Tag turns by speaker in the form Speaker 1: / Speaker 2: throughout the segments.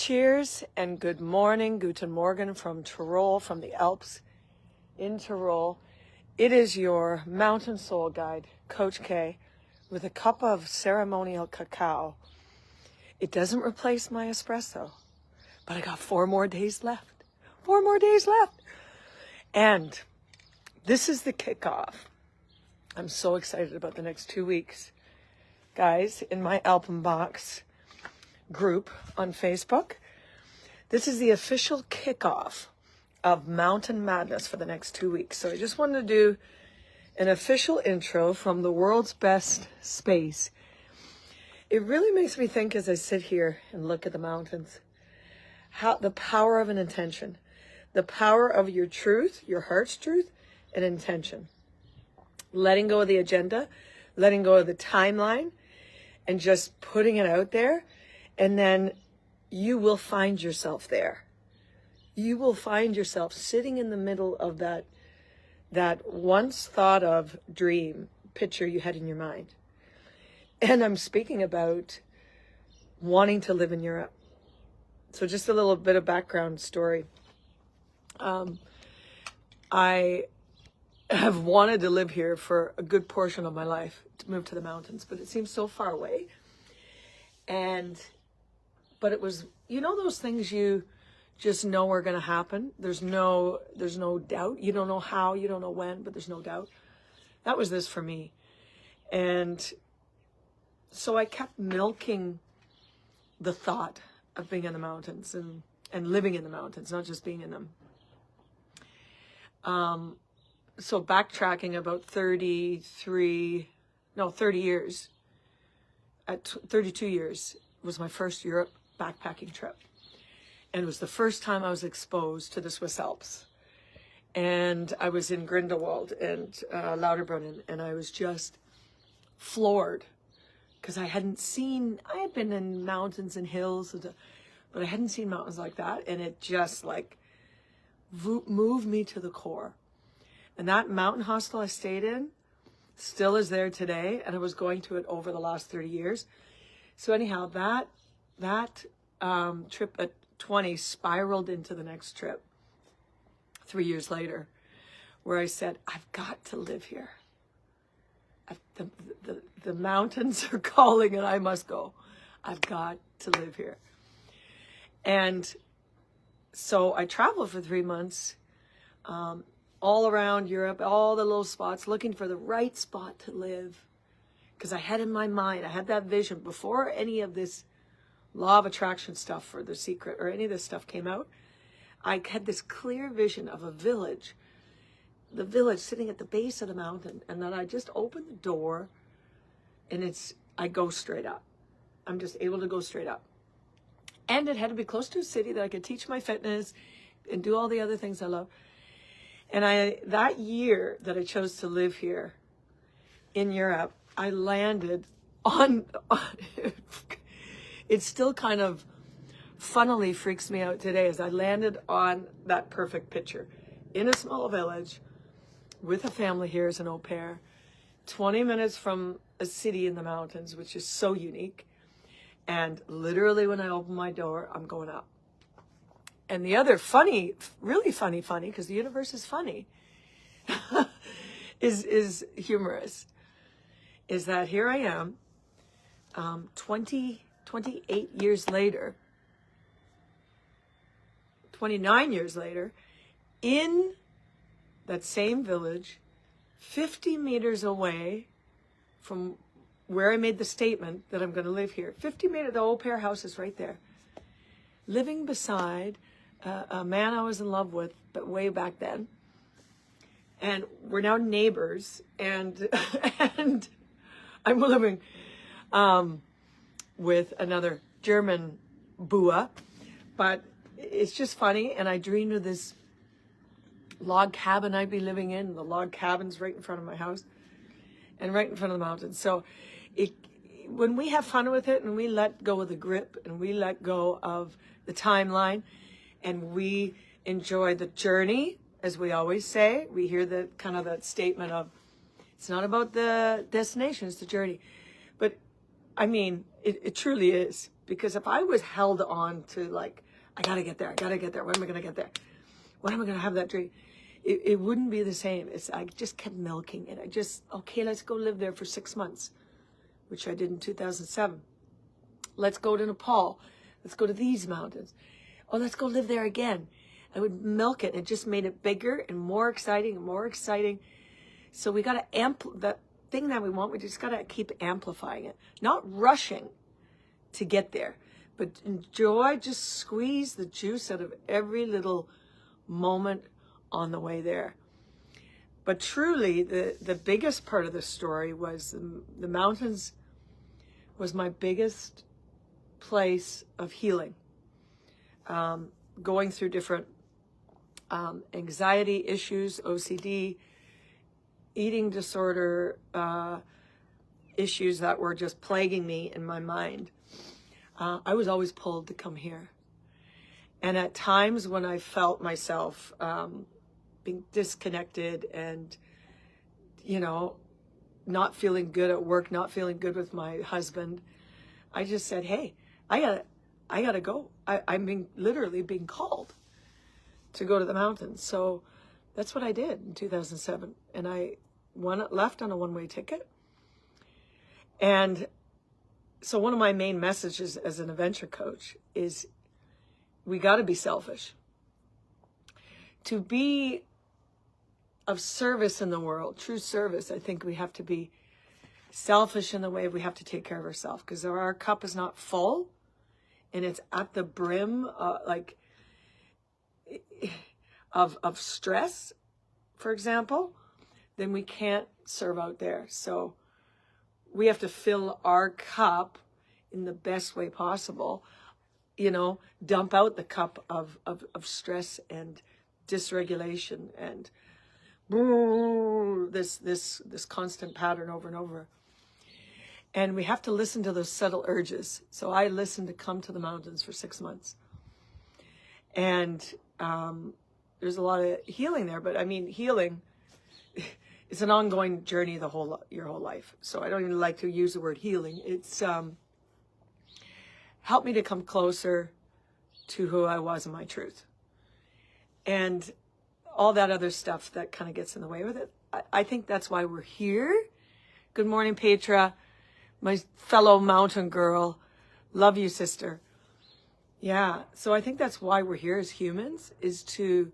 Speaker 1: Cheers and good morning, Guten Morgen from Tyrol, from the Alps in Tyrol. It is your mountain soul guide, Coach K, with a cup of ceremonial cacao. It doesn't replace my espresso, but I got 4 more days left. 4 more days left. And this is the kickoff. I'm so excited about the next 2 weeks. Guys, in my Alpenbox group on Facebook, this is the official kickoff of Mountain Madness for the next 2 weeks. So I just wanted to do an official intro from the world's best space. It really makes me think as I sit here and look at the mountains, how the power of an intention, the power of your truth, your heart's truth, and intention. Letting go of the agenda, letting go of the timeline, and just putting it out there. And then you will find yourself there. You will find yourself sitting in the middle of that once thought of dream picture you had in your mind. And I'm speaking about wanting to live in Europe. So just a little bit of background story. I have wanted to live here for a good portion of my life, to move to the mountains, but it seems so far away. But it was, you know, those things you just know are going to happen. There's no doubt. You don't know how, you don't know when, but there's no doubt. That was this for me. And so I kept milking the thought of being in the mountains and living in the mountains, not just being in them. So backtracking about 30 years, at 32 years was my first Europe backpacking trip. And it was the first time I was exposed to the Swiss Alps. And I was in Grindelwald and Lauterbrunnen, and I was just floored because I had been in mountains and hills, but I hadn't seen mountains like that. And it just like moved me to the core. And that mountain hostel I stayed in still is there today. And I was going to it over the last 30 years. So anyhow, that trip at 20 spiraled into the next trip 3 years later, where I said, I've got to live here. The mountains are calling and I must go. I've got to live here. And so I traveled for 3 months, all around Europe, all the little spots, looking for the right spot to live. Because I had in my mind, I had that vision before any of this law of attraction stuff or The Secret or any of this stuff came out. I had this clear vision of a village, the village sitting at the base of the mountain. And then I just opened the door and I go straight up. I'm just able to go straight up. And it had to be close to a city that I could teach my fitness and do all the other things I love. And that year that I chose to live here in Europe, I landed on it still kind of funnily freaks me out today as I landed on that perfect picture in a small village with a family here as an au pair, 20 minutes from a city in the mountains, which is so unique. And literally when I open my door, I'm going up. And the other funny, really funny, because the universe is funny, is humorous, is that here I am, 28 years later, 29 years later, in that same village, 50 meters away from where I made the statement that I'm going to live here. 50 meters, the au pair house is right there. Living beside a man I was in love with, but way back then. And we're now neighbors, and and I'm living with another German Bua, but it's just funny. And I dreamed of this log cabin I'd be living in. The log cabin's right in front of my house and right in front of the mountains. So when we have fun with it and we let go of the grip and we let go of the timeline and we enjoy the journey, as we always say, we hear the kind of that statement of, it's not about the destination, it's the journey. But I mean, it truly is. Because if I was held on to like, I gotta get there, when am I gonna get there? When am I gonna have that dream? It wouldn't be the same. I just kept milking it. Okay, let's go live there for 6 months, which I did in 2007. Let's go to Nepal. Let's go to these mountains. Oh, let's go live there again. I would milk it. It just made it bigger and more exciting and more exciting. So we got to that thing that we want. We just got to keep amplifying it, not rushing to get there, but enjoy, just squeeze the juice out of every little moment on the way there. But truly, the biggest part of the story was the mountains was my biggest place of healing. Going through different anxiety issues, OCD, eating disorder issues that were just plaguing me in my mind. I was always pulled to come here. And at times when I felt myself being disconnected and, not feeling good at work, not feeling good with my husband, I just said, hey, I gotta go. I'm literally being called to go to the mountains. So that's what I did in 2007. And I left on a one-way ticket. And so one of my main messages as an adventure coach is we got to be selfish. To be of service in the world, true service, I think we have to be selfish in the way we have to take care of ourselves, because our cup is not full and it's at the brim of stress, for example, then we can't serve out there. So we have to fill our cup in the best way possible, dump out the cup of stress and dysregulation and this constant pattern over and over. And we have to listen to those subtle urges. So I listened to come to the mountains for 6 months. And there's a lot of healing there, but healing is an ongoing journey your whole life. So I don't even like to use the word healing. It's helped me to come closer to who I was in my truth. And all that other stuff that kind of gets in the way with it. I think that's why we're here. Good morning, Petra, my fellow mountain girl. Love you, sister. Yeah, so I think that's why we're here as humans, is to,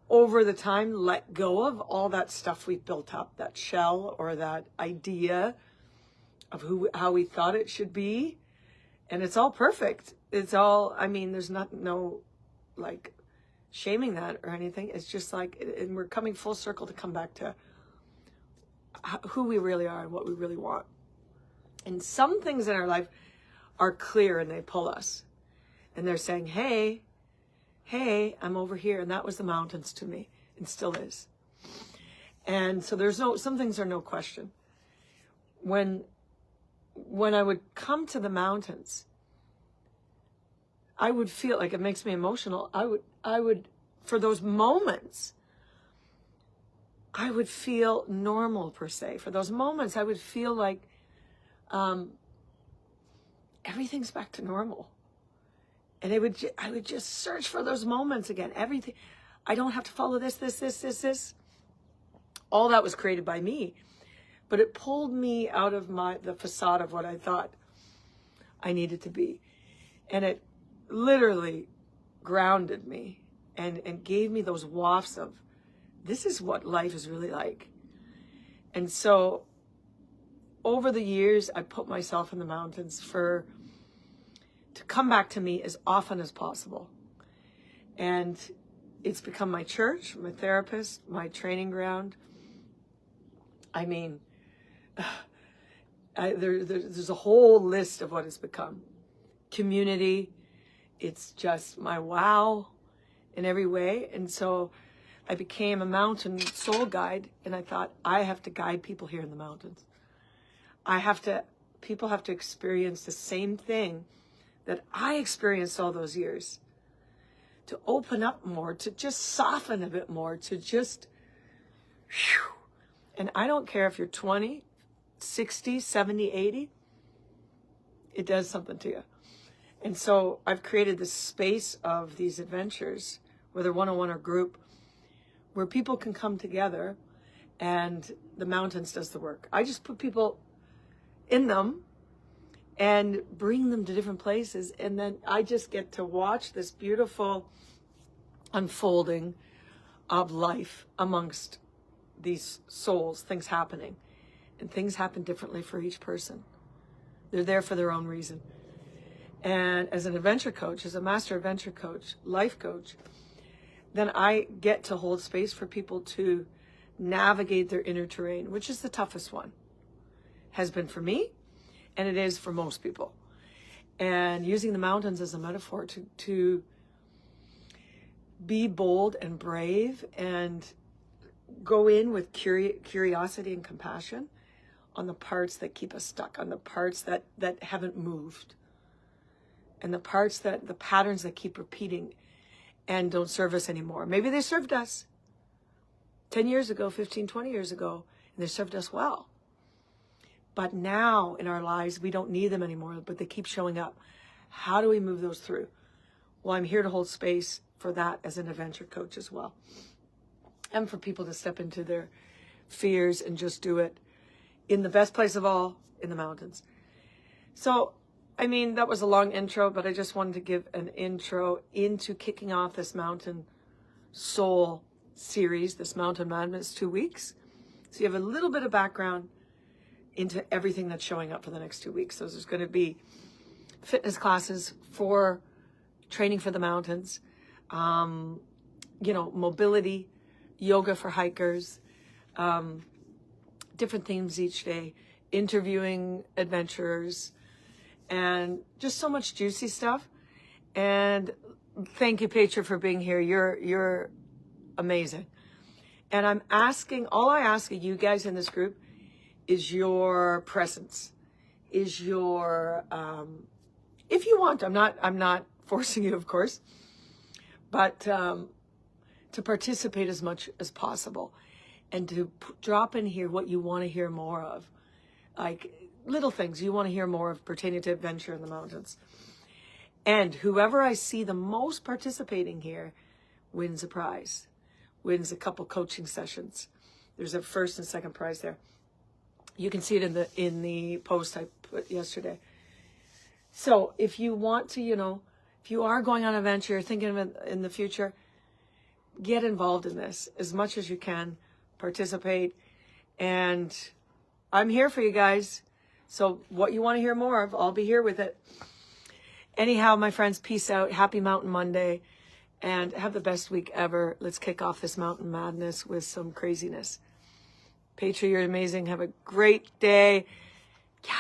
Speaker 1: over the time, let go of all that stuff we've built up, that shell or that idea of how we thought it should be. And it's all perfect. It's all, there's no shaming that or anything. It's just and we're coming full circle to come back to who we really are and what we really want. And some things in our life are clear and they pull us. And they're saying, hey, I'm over here. And that was the mountains to me, and still is. And so some things are no question. When I would come to the mountains, I would feel like, it makes me emotional. I would, for those moments, I would feel normal per se. For those moments, I would feel like everything's back to normal. And I would just search for those moments again. Everything. I don't have to follow this. All that was created by me. But it pulled me out of the facade of what I thought I needed to be. And it literally grounded me and gave me those wafts of, this is what life is really like. And so over the years, I put myself in the mountains to come back to me as often as possible. And it's become my church, my therapist, my training ground. There's a whole list of what it's become. Community, it's just my wow in every way. And so I became a mountain soul guide, and I thought, I have to guide people here in the mountains. People have to experience the same thing that I experienced all those years, to open up more, to just soften a bit more, to just, whew. And I don't care if you're 20, 60, 70, 80, it does something to you. And so I've created this space of these adventures, whether one-on-one or group, where people can come together and the mountains does the work. I just put people in them and bring them to different places. And then I just get to watch this beautiful unfolding of life amongst these souls, things happening. And things happen differently for each person. They're there for their own reason. And as an adventure coach, as a master adventure coach, life coach, then I get to hold space for people to navigate their inner terrain, which is the toughest one. Has been for me, and it is for most people. And using the mountains as a metaphor to be bold and brave and go in with curiosity and compassion on the parts that keep us stuck, on the parts that haven't moved, and the parts that, the patterns that keep repeating and don't serve us anymore. Maybe they served us 10 years ago, 15, 20 years ago, and they served us well. But now in our lives, we don't need them anymore, but they keep showing up. How do we move those through? Well, I'm here to hold space for that as an adventure coach as well. And for people to step into their fears and just do it in the best place of all, in the mountains. So, I mean, that was a long intro, but I just wanted to give an intro into kicking off this Mountain Soul series, this Mountain Madness 2 weeks. So you have a little bit of background into everything that's showing up for the next 2 weeks. So there's going to be fitness classes for training for the mountains, mobility, yoga for hikers, different themes each day, interviewing adventurers, and just so much juicy stuff. And thank you, Petra, for being here. You're amazing. And all I ask of you guys in this group is your presence, is your, if you want, I'm not forcing you, of course, but to participate as much as possible and to drop in here what you want to hear more of, like little things you want to hear more of pertaining to adventure in the mountains. And whoever I see the most participating here wins a prize, wins a couple coaching sessions. There's a first and second prize there. You can see it in the post I put yesterday. So if you want to, if you are going on an adventure, thinking of it in the future, get involved in this as much as you can, participate. And I'm here for you guys. So what you want to hear more of, I'll be here with it. Anyhow, my friends, peace out. Happy Mountain Monday. And have the best week ever. Let's kick off this Mountain Madness with some craziness. Petra, you're amazing. Have a great day. Yeah.